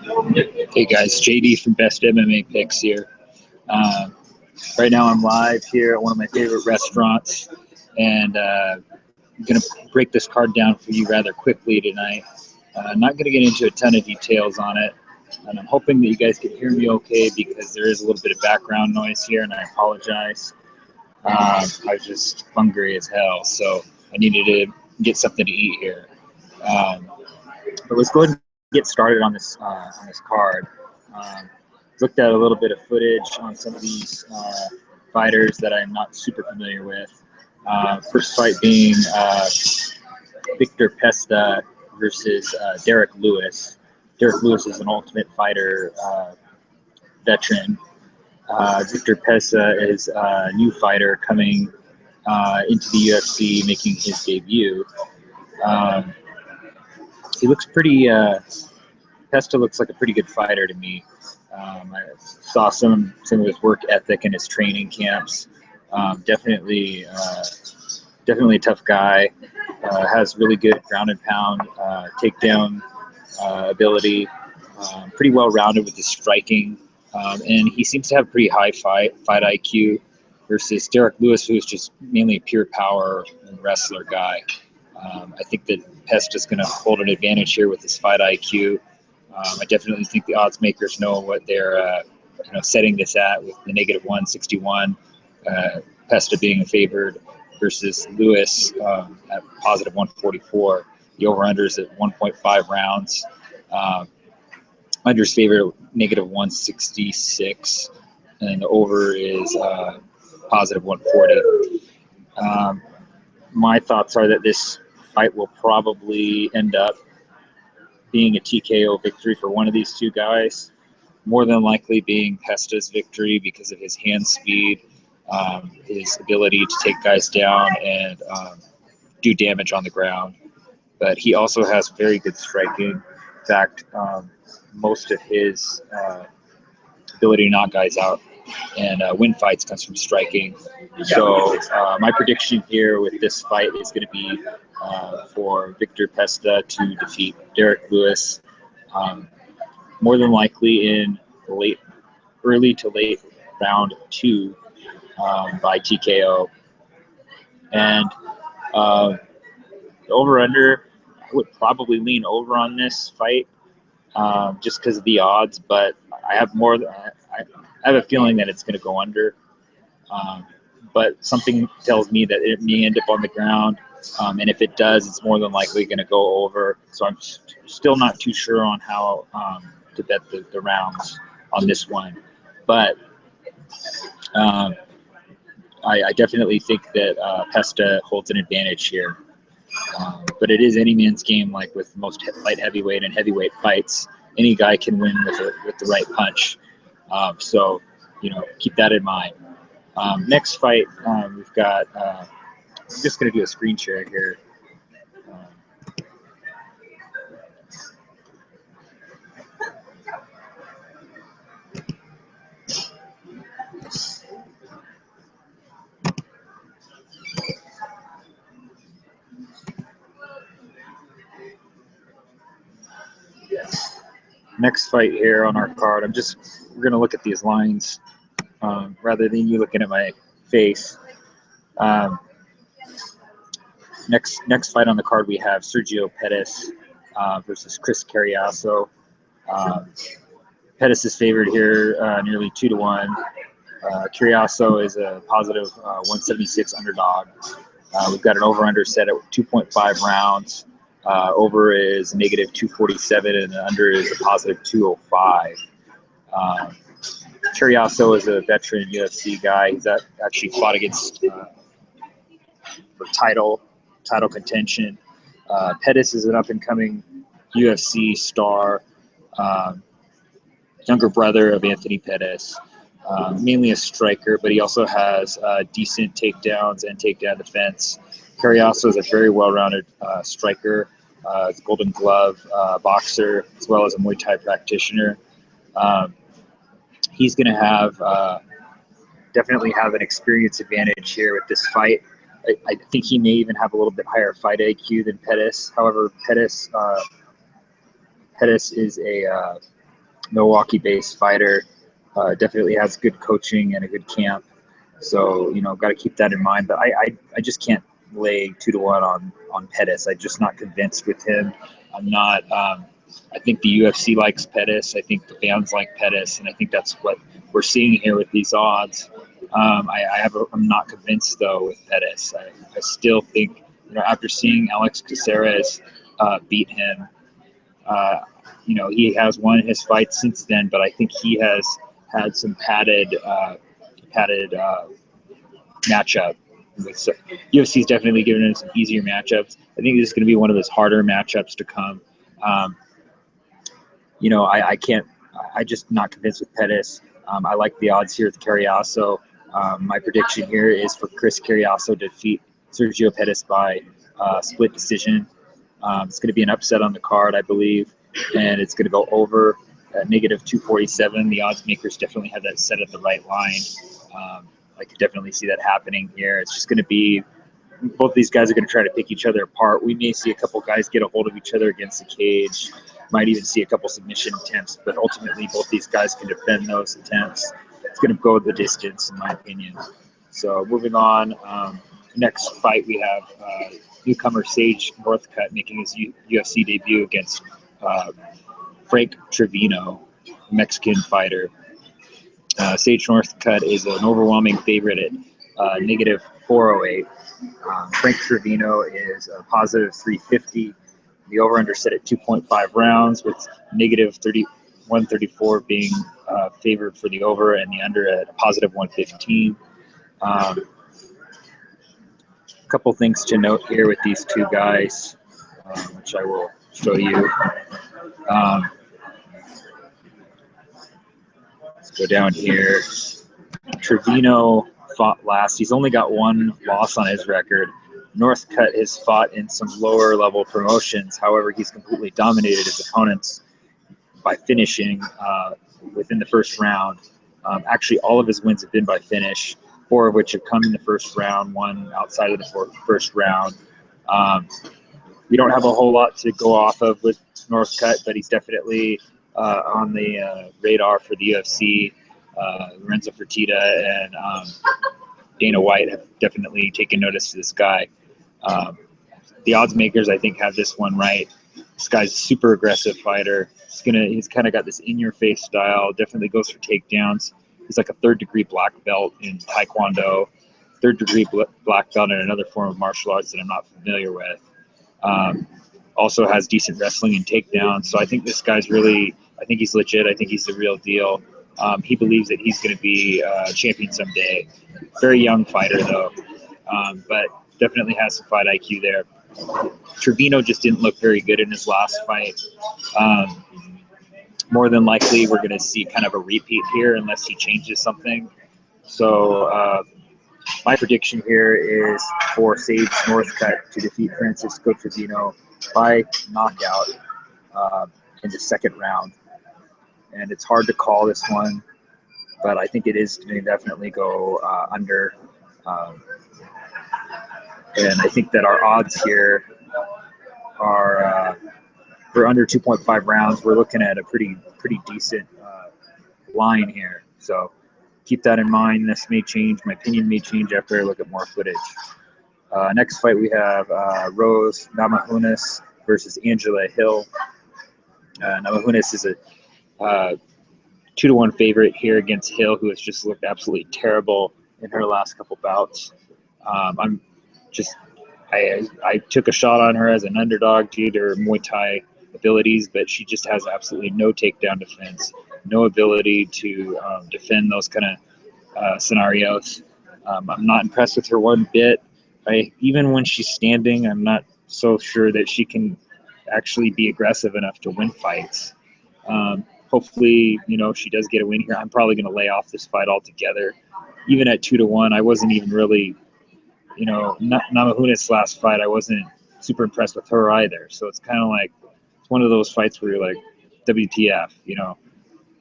Hey guys, JD from Best MMA Picks here. Right now I'm live here at one of my favorite restaurants, and I'm going to break this card down for you rather quickly tonight. I'm not going to get into a ton of details on it, and I'm hoping that you guys can hear me okay because there is a little bit of background noise here, and I apologize. I was just hungry as hell, so I needed to get something to eat here. But let's go ahead and get started on this card. Looked at a little bit of footage on some of these fighters that I'm not super familiar with. First fight being Victor Pesta versus Derrick Lewis. Derrick Lewis is an Ultimate Fighter veteran. Victor Pesta is a new fighter coming into the UFC, making his debut. He looks pretty. Pesta looks like a pretty good fighter to me. I saw some of his work ethic in his training camps. Definitely a tough guy. Has really good ground and pound, takedown ability. Pretty well rounded with his striking, and he seems to have pretty high fight IQ. Versus Derrick Lewis, who is just mainly a pure power and wrestler guy. I think that Pesta's going to hold an advantage here with his fight IQ. I definitely think the odds makers know what they're setting this at with the -161. Pesta being favored versus Lewis at positive 144. The over-under is at 1.5 rounds. Under's favored -166, and the over is positive 140. My thoughts are that this fight will probably end up being a TKO victory for one of these two guys, more than likely being Pesta's victory because of his hand speed, his ability to take guys down and do damage on the ground. But he also has very good striking. In fact, most of his ability to knock guys out and win fights comes from striking. So my prediction here with this fight is going to be for Victor Pesta to defeat Derrick Lewis, more than likely in early to late round 2 by TKO. And the over-under, I would probably lean over on this fight just because of the odds, but I have a feeling that it's going to go under. But something tells me that it may end up on the ground. And if it does, it's more than likely going to go over. So I'm still not too sure on how to bet the rounds on this one. But I definitely think that Pesta holds an advantage here. But it is any man's game, like with most light heavyweight and heavyweight fights. Any guy can win with the right punch. So, keep that in mind. Next fight, we've got, I'm just going to do a screen share here. Next fight here on our card, we're going to look at these lines rather than you looking at my face. Next fight on the card, we have Sergio Pettis versus Chris Kerry. Pettis is favored here nearly 2-1. Curiaso is a positive 176 underdog. We've got an over-under set at 2.5 rounds. Over is -247, and the under is a positive 205. Curiaso is a veteran UFC guy. He's actually fought against for title contention. Pettis is an up-and-coming UFC star, younger brother of Anthony Pettis. Mainly a striker, but he also has decent takedowns and takedown defense. Curiaso is a very well-rounded striker, Golden Glove boxer, as well as a Muay Thai practitioner. He's going to definitely have an experience advantage here with this fight. I think he may even have a little bit higher fight IQ than Pettis. However, Pettis is a Milwaukee-based fighter. Definitely has good coaching and a good camp. So, got to keep that in mind. But I just can't lay 2-1 on Pettis. I'm just not convinced with him. I'm not. I think the UFC likes Pettis. I think the fans like Pettis, and I think that's what we're seeing here with these odds. I'm not convinced though with Pettis. I still think, after seeing Alex Caceres beat him, he has won his fights since then, but I think he has had some padded matchup. So UFC's definitely given him some easier matchups. I think this is going to be one of those harder matchups to come. I just not convinced with Pettis. I like the odds here with Kerry. My prediction here is for Chris Carriasso to defeat Sergio Pettis by split decision. It's going to be an upset on the card, I believe, and it's going to go over at -247. The odds makers definitely have that set at the right line. I could definitely see that happening here. It's just going to be both these guys are going to try to pick each other apart. We may see a couple guys get a hold of each other against the cage. Might even see a couple submission attempts, but ultimately both these guys can defend those attempts. It's going to go the distance, in my opinion. So moving on, next fight we have newcomer Sage Northcutt making his UFC debut against Frank Trevino, Mexican fighter. Sage Northcutt is an overwhelming favorite at -408. Frank Trevino is a +350. The over-under set at 2.5 rounds, with -134 being favored for the over and the under at +115. A couple things to note here with these two guys, which I will show you. Let's go down here. Trevino fought last. He's only got one loss on his record. Northcutt has fought in some lower level promotions. However, he's completely dominated his opponents by finishing within the first round. Actually, all of his wins have been by finish, 4 of which have come in the first round, 1 outside of the first round. We don't have a whole lot to go off of with Northcutt, but he's definitely on the radar for the UFC. Lorenzo Fertitta and Dana White have definitely taken notice of this guy. The odds makers, I think, have this one right. This guy's a super aggressive fighter. He's kind of got this in-your-face style. Definitely goes for takedowns. He's like a 3rd-degree black belt in Taekwondo, 3rd-degree black belt in another form of martial arts that I'm not familiar with. Also has decent wrestling and takedowns. So I think this guy's I think he's legit. I think he's the real deal. He believes that he's going to be a champion someday. Very young fighter, though, but definitely has some fight IQ there. Trevino just didn't look very good in his last fight. More than likely, we're going to see kind of a repeat here unless he changes something. So my prediction here is for Sage Northcutt to defeat Francisco Trevino by knockout in the 2nd round. And it's hard to call this one, but I think it is going to definitely go under. And I think that our odds here are for under 2.5 rounds. We're looking at a pretty decent line here. So keep that in mind. This may change. My opinion may change after I look at more footage. Next fight we have Rose Namajunas versus Angela Hill. Namajunas is a 2-1 favorite here against Hill, who has just looked absolutely terrible in her last couple bouts. I took a shot on her as an underdog due to her Muay Thai abilities, but she just has absolutely no takedown defense, no ability to defend those kind of scenarios. I'm not impressed with her one bit. Even when she's standing, I'm not so sure that she can actually be aggressive enough to win fights. Hopefully, she does get a win here. I'm probably going to lay off this fight altogether. Even at 2-1, I wasn't even really, Namajunas' last fight, I wasn't super impressed with her either. So it's kind of like, it's one of those fights where you're like, WTF,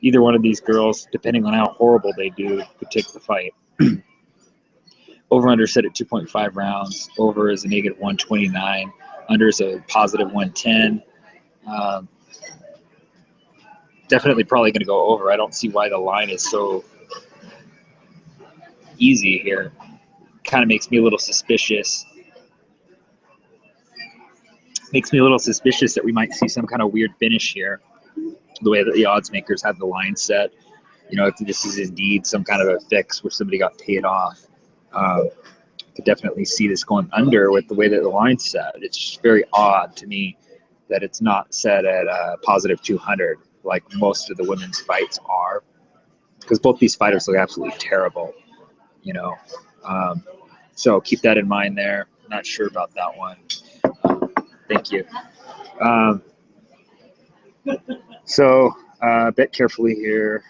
either one of these girls, depending on how horrible they do, could take the fight. Over-under set at 2.5 rounds. Over is a -129. Under is a +110. definitely probably going to go over. I don't see why the line is so easy here. Kind of makes me a little suspicious. Makes me a little suspicious that we might see some kind of weird finish here, the way that the odds makers have the line set. You know, if this is indeed some kind of a fix where somebody got paid off, could definitely see this going under with the way that the line's set. It's just very odd to me that it's not set at positive 200 like most of the women's fights are, because both these fighters look absolutely terrible, you know. So keep that in mind there. Not sure about that one. Thank you. So bet carefully here.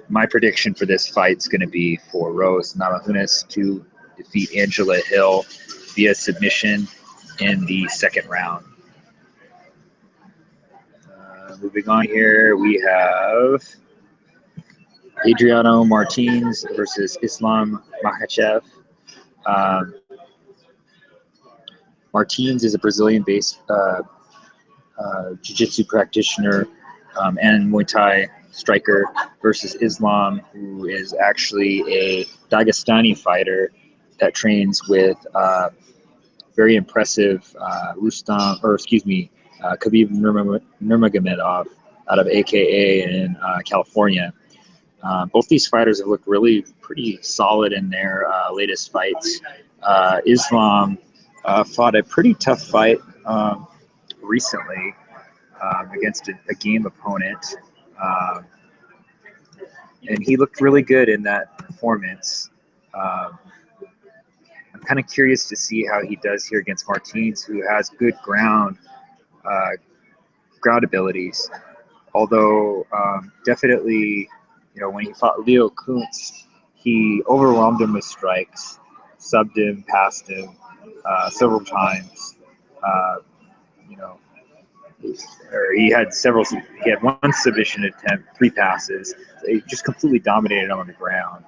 My prediction for this fight is going to be for Rose Namajunas to defeat Angela Hill via submission in the second round. Moving on here, we have Adriano Martinez versus Islam Makhachev. Martinez is a Brazilian-based jiu-jitsu practitioner and Muay Thai striker versus Islam, who is actually a Dagestani fighter that trains with very impressive Khabib Nurmagomedov out of AKA in California. Both these fighters have looked really pretty solid in their latest fights. Islam fought a pretty tough fight recently against a game opponent, and he looked really good in that performance. I'm kind of curious to see how he does here against Martinez, who has good ground abilities. Although definitely, you know, when he fought Leo Kuntz, he overwhelmed him with strikes, subbed him, passed him several times. You know, he had one submission attempt, 3 passes. He just completely dominated him on the ground.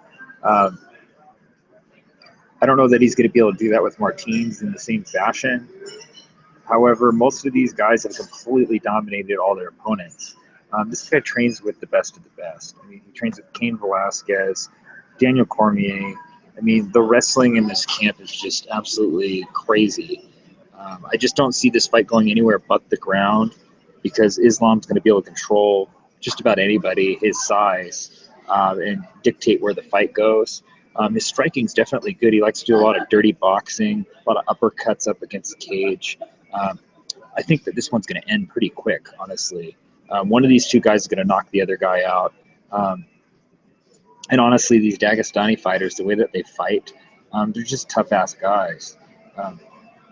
I don't know that he's going to be able to do that with Martinez in the same fashion. However, most of these guys have completely dominated all their opponents. This guy trains with the best of the best. I mean, he trains with Cain Velasquez, Daniel Cormier. I mean, the wrestling in this camp is just absolutely crazy. I just don't see this fight going anywhere but the ground, because Islam's going to be able to control just about anybody his size and dictate where the fight goes. His striking's definitely good. He likes to do a lot of dirty boxing, a lot of uppercuts up against the cage. I think that this one's going to end pretty quick, honestly. One of these two guys is going to knock the other guy out. And honestly, these Dagestani fighters, the way that they fight, they're just tough-ass guys.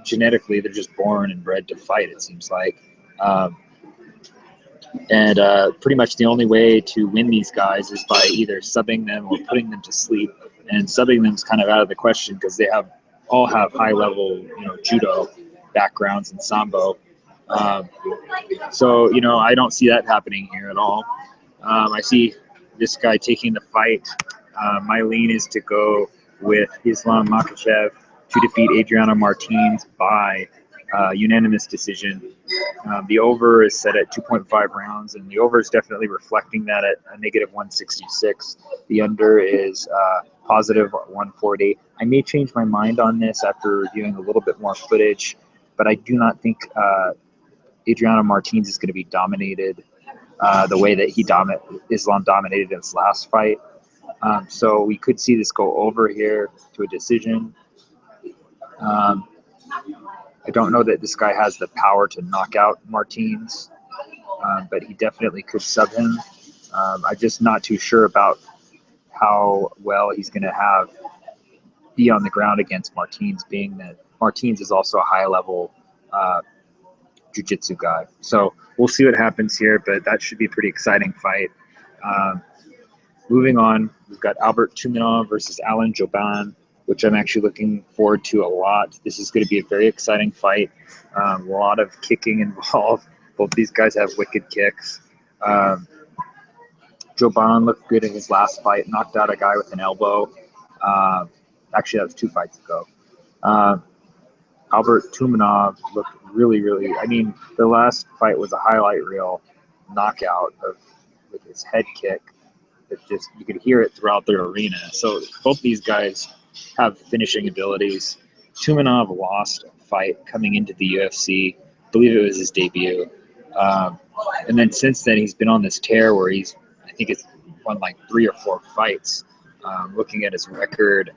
Genetically, they're just born and bred to fight, it seems like. And pretty much the only way to win these guys is by either subbing them or putting them to sleep. And subbing them is kind of out of the question, because they all have high-level, you know, judo backgrounds and sambo. So, you know, I don't see that happening here at all. I see this guy taking the fight. My lean is to go with Islam Makhachev to defeat Adriano Martinez by unanimous decision. The over is set at 2.5 rounds, and the over is definitely reflecting that at a negative 166. The under is positive 140. I may change my mind on this after reviewing a little bit more footage, but I do not think Adriano Martinez is going to be dominated the way that Islam dominated his last fight. So we could see this go over here to a decision. I don't know that this guy has the power to knock out Martinez, but he definitely could sub him. I'm just not too sure about how well he's going to be on the ground against Martinez, being that Martinez is also a high-level jiu-jitsu guy. So we'll see what happens here, but that should be a pretty exciting fight. Moving on, we've got Albert Tumenov versus Alan Jouban, which I'm actually looking forward to a lot. This is going to be a very exciting fight. A lot of kicking involved. Both these guys have wicked kicks. Jouban looked good in his last fight, knocked out a guy with an elbow. Actually, that was 2 fights ago. Albert Tumanov looked really, really. I mean, the last fight was a highlight reel knockout with his head kick. That just you could hear it throughout the arena. So both these guys have finishing abilities. Tumanov lost a fight coming into the UFC. I believe it was his debut. And then since then, he's been on this tear where I think it's won like 3 or 4 fights. Looking at his record,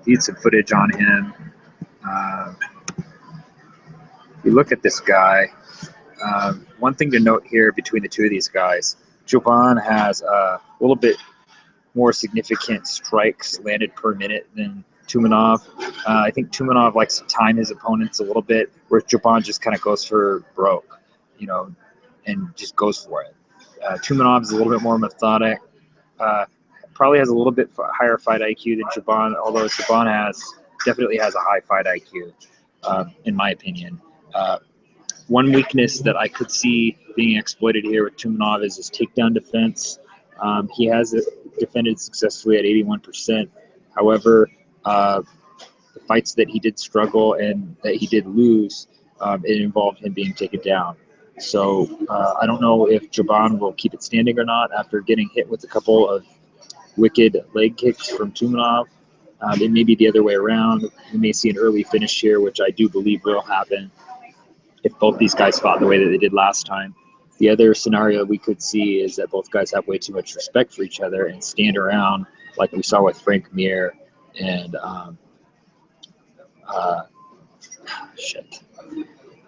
need some footage on him. You look at this guy. One thing to note here between the two of these guys, Jovan has a little bit more significant strikes landed per minute than Tumanov. I think Tumanov likes to time his opponents a little bit, whereas Jovan just kind of goes for broke, and just goes for it. Tumanov is a little bit more methodic. Probably has a little bit higher fight IQ than Jovan, although Jovan definitely has a high fight IQ, in my opinion. One weakness that I could see being exploited here with Tumanov is his takedown defense. He has defended successfully at 81%. However, the fights that he did struggle and that he did lose, it involved him being taken down. So I don't know if Jovan will keep it standing or not after getting hit with a couple of wicked leg kicks from Tumanov. It may be the other way around. We may see an early finish here, which I do believe will happen if both these guys fought the way that they did last time. The other scenario we could see is that both guys have way too much respect for each other and stand around like we saw with Frank Mir and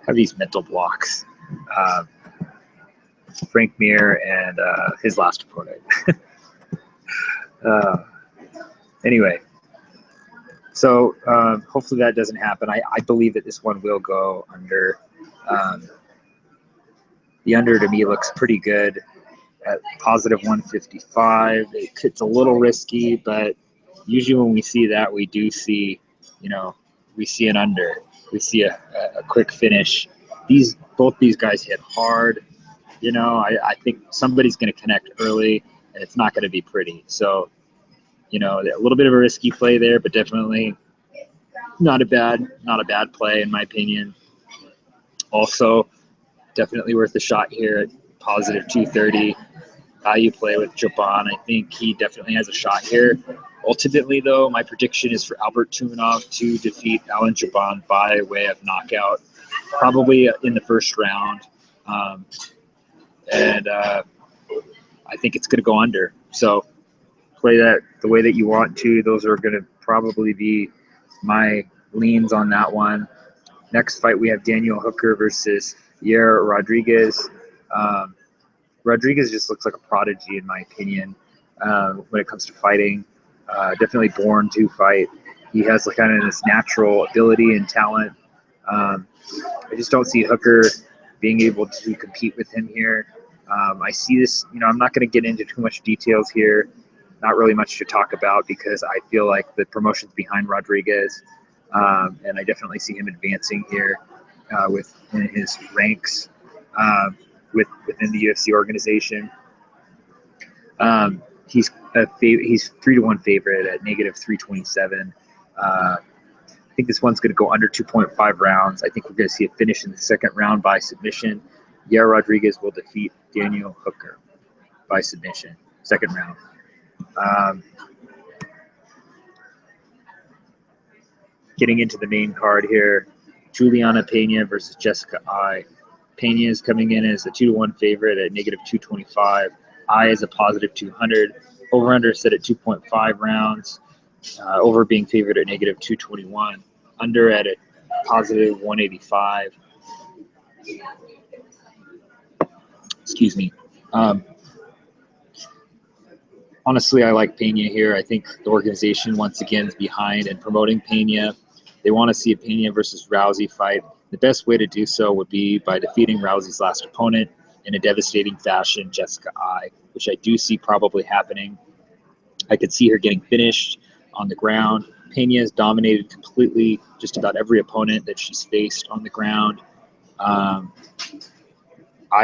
have these mental blocks. Frank Mir and his last opponent. Anyway, so hopefully that doesn't happen. I believe that this one will go under. The under to me looks pretty good at positive 155. It's a little risky, but usually when we see that, we do see, we see an under. We see a quick finish. Both these guys hit hard. I think somebody's going to connect early, and it's not going to be pretty. So, a little bit of a risky play there, but definitely not a bad play in my opinion. Also, definitely worth a shot here at positive 230. Value play with Jovan. I think he definitely has a shot here. Ultimately, though, my prediction is for Albert Tumanov to defeat Alan Jovan by way of knockout, probably in the first round. And I think it's going to go under. So play that the way that you want to. Those are going to probably be my leans on that one. Next fight, we have Daniel Hooker versus Yair Rodriguez. Rodriguez just looks like a prodigy, in my opinion, when it comes to fighting. Definitely born to fight. He has kind of this natural ability and talent. I just don't see Hooker being able to compete with him here. I see this, I'm not going to get into too much details here. Not really much to talk about because I feel like the promotion's behind Rodriguez. And I definitely see him advancing here within his ranks within the UFC organization. He's 3-1 favorite at negative 327. I think this one's going to go under 2.5 rounds. I think we're going to see a finish in the second round by submission. Yair Rodriguez will defeat Daniel Hooker by submission, second round. Getting into the main card here, Julianna Pena versus Jessica Eye. Pena is coming in as a 2-1 favorite at negative 225. Eye is a positive 200. Over-under set at 2.5 rounds. Over being favored at negative 221. Under at a positive 185. Excuse me. Honestly, I like Pena here. I think the organization once again is behind and promoting Pena. They want to see a Pena versus Rousey fight. The best way to do so would be by defeating Rousey's last opponent in a devastating fashion, Jessica Eye, which I do see probably happening. I could see her getting finished on the ground. Pena has dominated completely just about every opponent that she's faced on the ground. Eye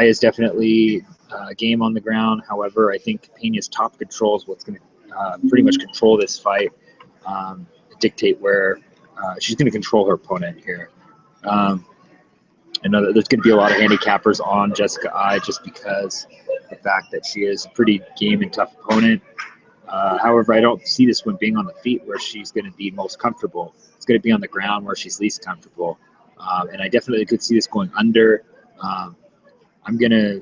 is definitely a game on the ground. However, I think Pena's top control is what's going to pretty much control this fight. dictate where she's going to control her opponent here. I know that there's going to be a lot of handicappers on Jessica Eye just because of the fact that she is a pretty game and tough opponent. However, I don't see this one being on the feet where she's going to be most comfortable. It's going to be on the ground where she's least comfortable. And I definitely could see this going under. I'm gonna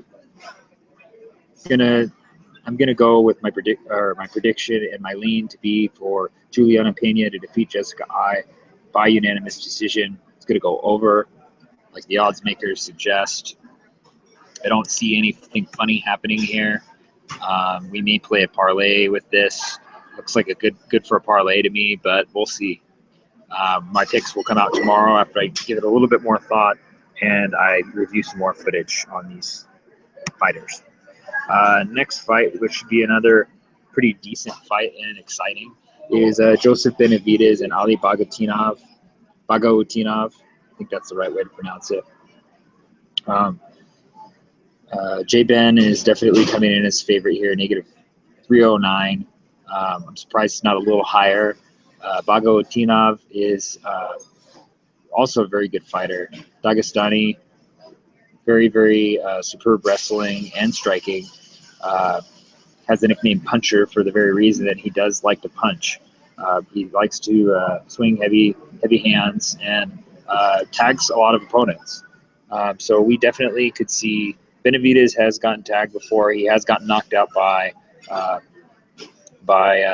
go with my prediction and my lean to be for Julianna Pena to defeat Jessica Eye by unanimous decision. It's gonna go over, like the odds makers suggest. I don't see anything funny happening here. We may play a parlay with this. Looks like a good for a parlay to me, but we'll see. My picks will come out tomorrow after I give it a little bit more thought and I review some more footage on these fighters. Next fight, which should be another pretty decent fight and exciting, is Joseph Benavidez and Ali Bagautinov. I think that's the right way to pronounce it. J-Ben is definitely coming in as favorite here, negative 309. I'm surprised it's not a little higher. Bagautinov is also a very good fighter. Dagestani, very, very superb wrestling and striking. Has the nickname Puncher for the very reason that he does like to punch. He likes to swing heavy hands and tags a lot of opponents. So we definitely could see Benavidez has gotten tagged before. He has gotten knocked out by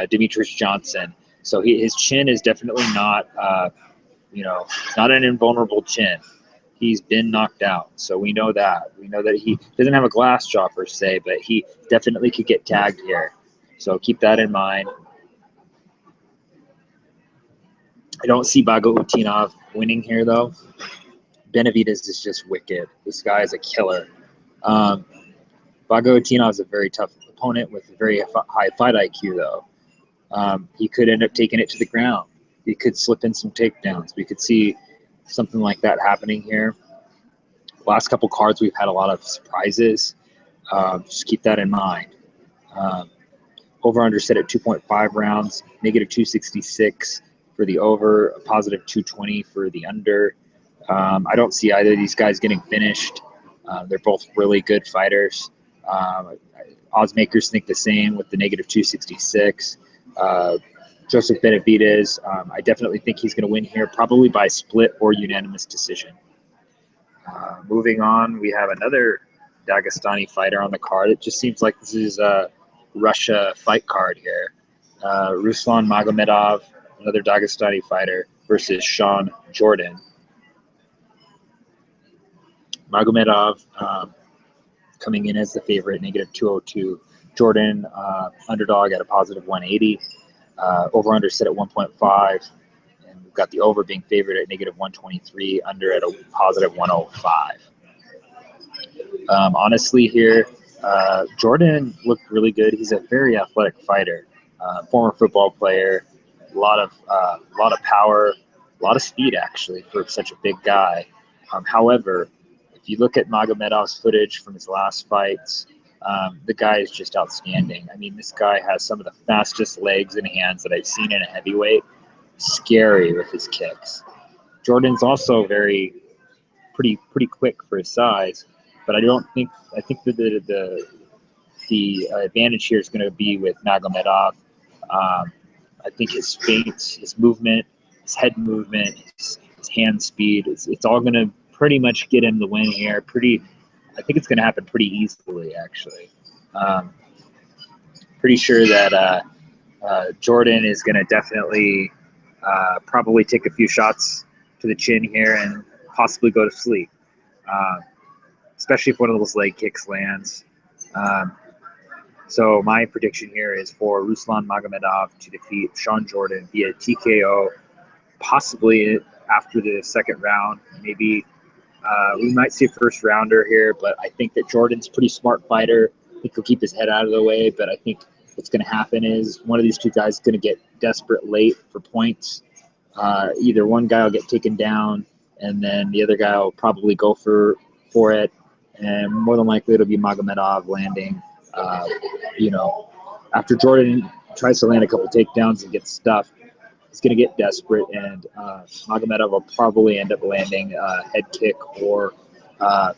Demetrius Johnson. So his chin is definitely not, not an invulnerable chin. He's been knocked out, so we know that. We know that he doesn't have a glass jaw per se, but he definitely could get tagged here. So keep that in mind. I don't see Bagautinov winning here, though. Benavidez is just wicked. This guy is a killer. Bagautinov is a very tough opponent with a very high fight IQ, though. He could end up taking it to the ground. He could slip in some takedowns. We could see something like that happening here. Last couple cards, we've had a lot of surprises. Just keep that in mind. Over-under set at 2.5 rounds, negative 266 for the over, a positive 220 for the under. I don't see either of these guys getting finished. They're both really good fighters. Odds makers think the same with the negative 266. Joseph Benavidez, I definitely think he's going to win here, probably by split or unanimous decision. Moving on, we have another Dagestani fighter on the card. It just seems like this is a Russia fight card here. Ruslan Magomedov, another Dagestani fighter, versus Sean Jordan. Magomedov coming in as the favorite, negative 202. Jordan, underdog at a positive 180. Over-under set at 1.5. And we've got the over being favored at negative 123, under at a positive 105. Honestly here, Jordan looked really good. He's a very athletic fighter, former football player, a lot of power, a lot of speed actually for such a big guy. However, if you look at Magomedov's footage from his last fights, the guy is just outstanding. I mean, this guy has some of the fastest legs and hands that I've seen in a heavyweight. Scary with his kicks. Jordan's also pretty quick for his size, but I think that the advantage here is going to be with Magomedov. I think his feints, his movement, his head movement, his hand speed, it's all going to pretty much get him the win here. I think it's going to happen pretty easily, actually. Pretty sure that Jordan is going to definitely probably take a few shots to the chin here and possibly go to sleep, especially if one of those leg kicks lands. So my prediction here is for Ruslan Magomedov to defeat Sean Jordan via TKO, possibly after the second round. Maybe we might see a first rounder here, but I think that Jordan's a pretty smart fighter. I think he'll keep his head out of the way, but I think what's going to happen is one of these two guys is going to get desperate late for points. Either one guy will get taken down, and then the other guy will probably go for it, and more than likely it'll be Magomedov landing. After Jordan tries to land a couple takedowns and gets stuffed, he's going to get desperate, and Magomedov will probably end up landing a head kick or a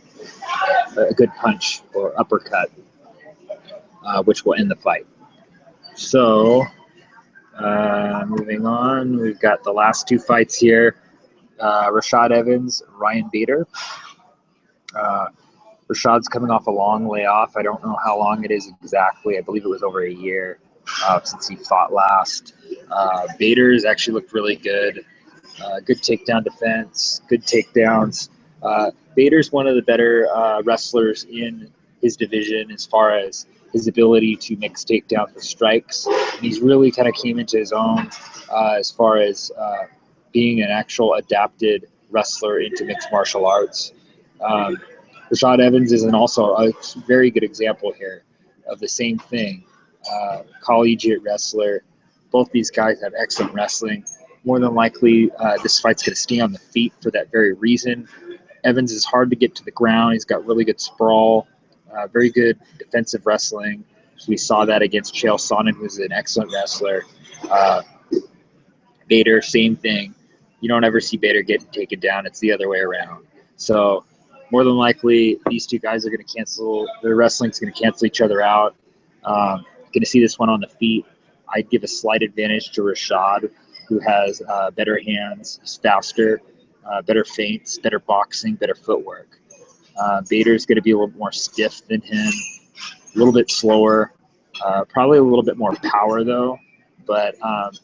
good punch or uppercut, which will end the fight. So, moving on, we've got the last two fights here. Rashad Evans, Ryan Bader. Rashad's coming off a long layoff. I don't know how long it is exactly. I believe it was over a year since he fought last. Bader's actually looked really good. Good takedown defense, good takedowns. Bader's one of the better wrestlers in his division as far as his ability to mix takedowns with strikes. And he's really kind of came into his own as far as being an actual adapted wrestler into mixed martial arts. Rashad Evans is also a very good example here of the same thing. Collegiate wrestler. Both these guys have excellent wrestling. More than likely, this fight's going to stay on the feet for that very reason. Evans is hard to get to the ground. He's got really good sprawl, very good defensive wrestling. So we saw that against Chael Sonnen, who's an excellent wrestler. Vader, same thing. You don't ever see Vader get taken down. It's the other way around. So more than likely, these two guys are going to cancel. Their wrestling's going to cancel each other out. Going to see this one on the feet. I'd give a slight advantage to Rashad, who has better hands, he's faster, better feints, better boxing, better footwork. Vader's going to be a little more stiff than him, a little bit slower, probably a little bit more power though. But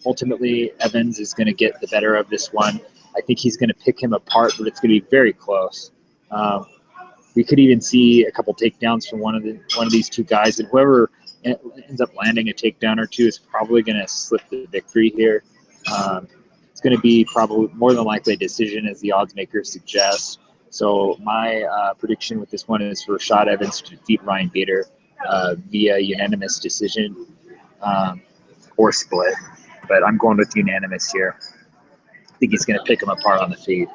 ultimately, Evans is going to get the better of this one. I think he's going to pick him apart, but it's going to be very close. We could even see a couple takedowns from one of these two guys, and whoever ends up landing a takedown or two is probably going to slip the victory here. It's going to be probably more than likely a decision, as the odds makers suggest. So my prediction with this one is for Rashad Evans to defeat Ryan Bader via unanimous decision or split. But I'm going with unanimous here. I think he's going to pick him apart on the feet.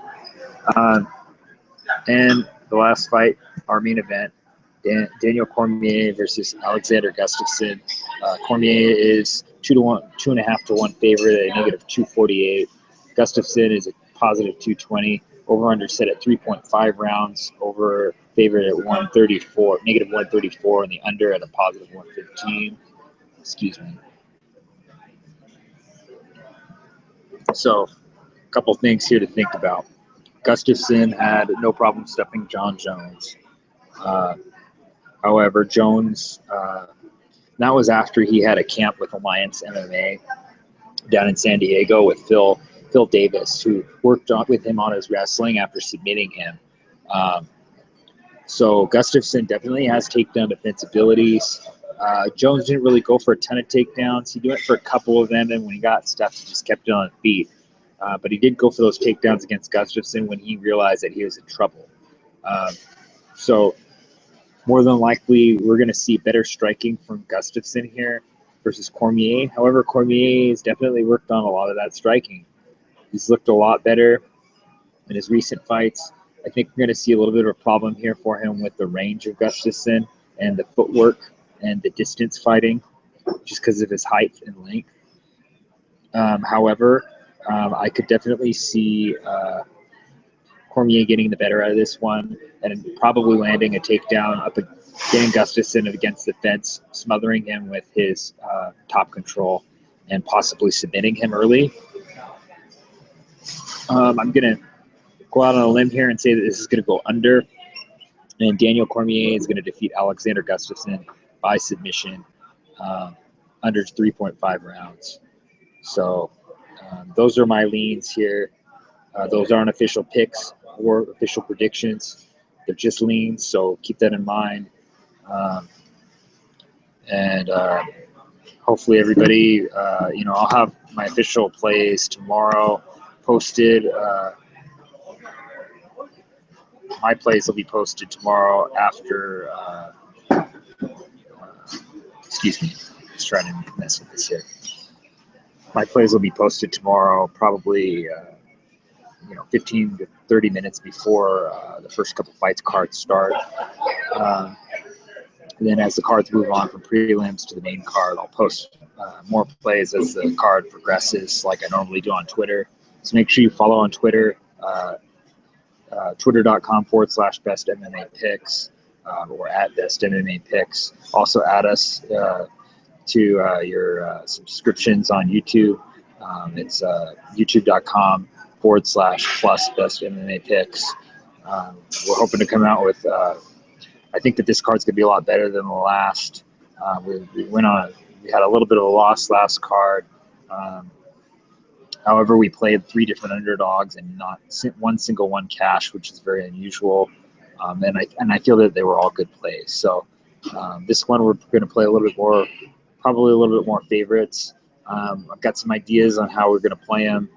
And the last fight, our main event, Daniel Cormier versus Alexander Gustafsson. Cormier is 2.5 to 1 favorite at a negative 248. Gustafsson is a positive 220. Over under set at 3.5 rounds. Over favorite at 134, negative 134, and the under at a positive 115. Excuse me. So, a couple things here to think about. Gustafsson had no problem stuffing John Jones. However, Jones, that was after he had a camp with Alliance MMA down in San Diego with Phil Davis, who worked with him on his wrestling after submitting him. So Gustafsson definitely has takedown defense abilities. Jones didn't really go for a ton of takedowns. He went for a couple of them, and when he got stuffed, he just kept it on his feet. But he did go for those takedowns against Gustafsson when he realized that he was in trouble. So more than likely, we're going to see better striking from Gustafsson here versus Cormier. However, Cormier has definitely worked on a lot of that striking. He's looked a lot better in his recent fights. I think we're going to see a little bit of a problem here for him with the range of Gustafsson and the footwork and the distance fighting, just because of his height and length. However, I could definitely see Cormier getting the better out of this one and probably landing a takedown up, getting Gustafsson against the fence, smothering him with his top control, and possibly submitting him early. I'm going to go out on a limb here and say that this is going to go under, and Daniel Cormier is going to defeat Alexander Gustafsson by submission under 3.5 rounds. So those are my leans here. Those aren't official picks or official predictions. They're just leans, so keep that in mind. And hopefully everybody, I'll have my official plays tomorrow posted. My plays will be posted tomorrow after, excuse me, just trying to mess with this here. My plays will be posted tomorrow, probably 15 to 30 minutes before the first couple fights cards start. And then as the cards move on from prelims to the main card, I'll post more plays as the card progresses, like I normally do on Twitter. So make sure you follow on Twitter, twitter.com/best MMA picks, or at best MMA picks. Also add us to your subscriptions on YouTube. It's youtube.com/plus best MMA picks. We're hoping to come out with. I think that this card's gonna be a lot better than the last. We had a little bit of a loss last card. However, we played 3 different underdogs and not one single one cash, which is very unusual. And I feel that they were all good plays. So this one we're going to play a little bit more, probably a little bit more favorites. I've got some ideas on how we're going to play them.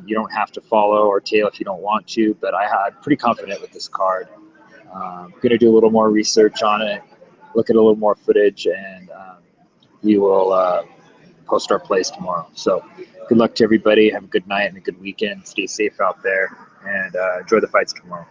You don't have to follow or tail if you don't want to, but I'm pretty confident with this card. I'm going to do a little more research on it, look at a little more footage, and we will post our plays tomorrow. So good luck to everybody. Have a good night and a good weekend. Stay safe out there, and enjoy the fights tomorrow.